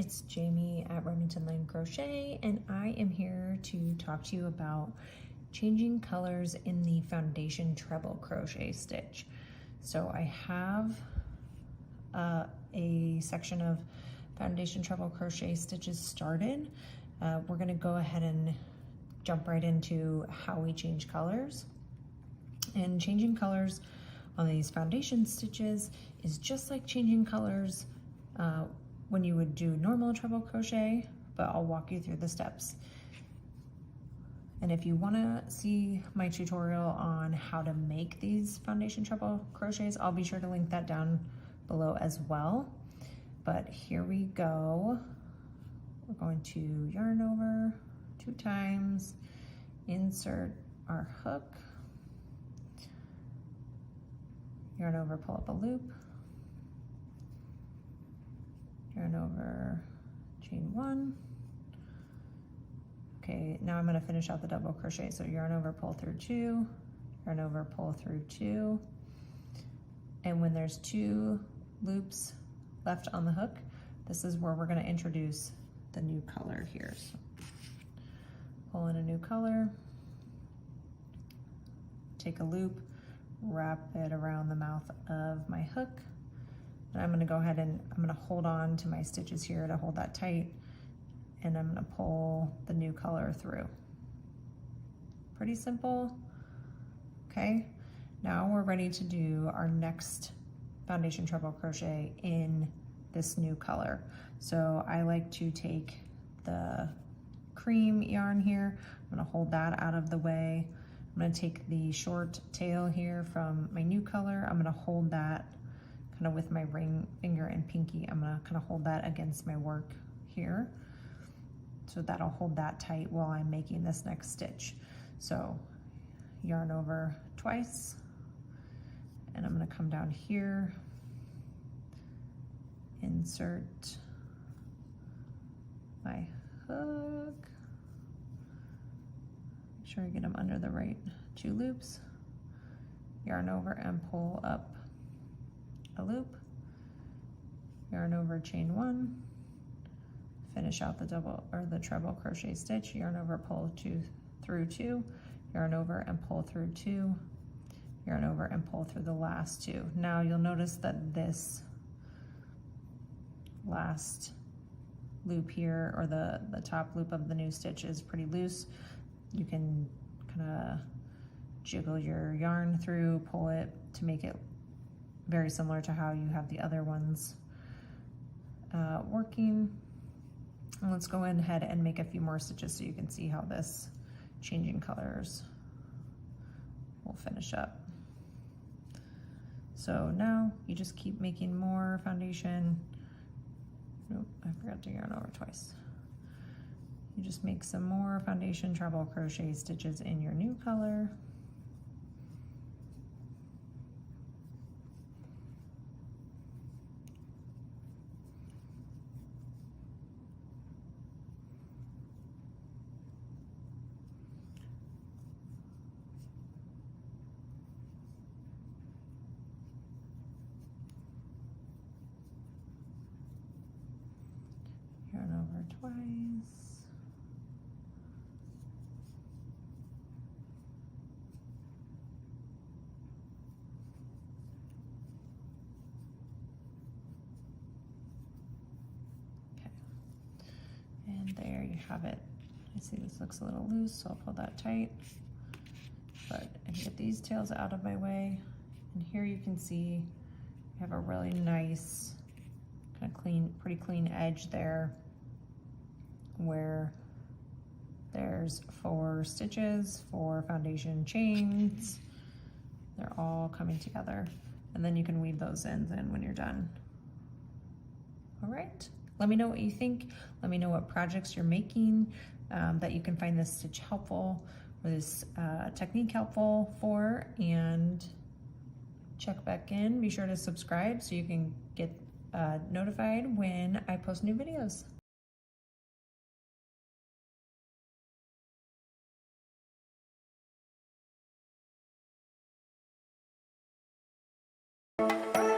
it's Jamie at Remington Lane Crochet, and I am here to talk to you about changing colors in the foundation treble crochet stitch. So I have a section of foundation treble crochet stitches started. We're going to go ahead and jump right into how we change colors. And changing colors on these foundation stitches is just like changing colors when you would do normal treble crochet, but I'll walk you through the steps. And if you want to see my tutorial on how to make these foundation treble crochets, I'll be sure to link that down below as well. But here we go. We're going to yarn over 2 times, insert our hook, yarn over, pull up a loop, yarn over, chain 1. Okay, now I'm going to finish out the double crochet. So yarn over, pull through 2, yarn over, pull through 2. And when there's 2 loops left on the hook, this is where we're going to introduce the new color here. So pull in a new color, take a loop, wrap it around the mouth of my hook. And I'm going to go ahead and I'm going to hold on to my stitches here to hold that tight, and I'm going to pull the new color through. Pretty simple. Okay, now we're ready to do our next foundation treble crochet in this new color. So I like to take the cream yarn here. I'm going to hold that out of the way. I'm going to take the short tail here from my new color. I'm going to hold that kind of with my ring finger and pinky. I'm going to kind of hold that against my work here. So that'll hold that tight while I'm making this next stitch. So yarn over twice, and I'm going to come down here, insert my hook, make sure I get them under the right 2 loops, yarn over and pull up a loop, yarn over, chain 1, finish out the double or the treble crochet stitch, yarn over, pull through 2, yarn over and pull through 2, yarn over and pull through the last 2. Now you'll notice that this last loop here, or the top loop of the new stitch, is pretty loose. You can kind of jiggle your yarn through, pull it to make it very similar to how you have the other ones working. And let's go ahead and make a few more stitches so you can see how this changing colors will finish up. So now you just keep making more foundation. Nope, I forgot to yarn over twice. You just make some more foundation treble crochet stitches in your new color. Yarn over twice. Okay, and there you have it. I see this looks a little loose, so I'll pull that tight. But I can get these tails out of my way, and here you can see I have a really nice kind of clean, pretty clean edge there, where there's 4 stitches, 4 foundation chains. They're all coming together, and then you can weave those ends in when you're done. All right, let me know what you think. Let me know what projects you're making that you can find this stitch helpful, or this technique helpful for, and check back in. Be sure to subscribe so you can get notified when I post new videos.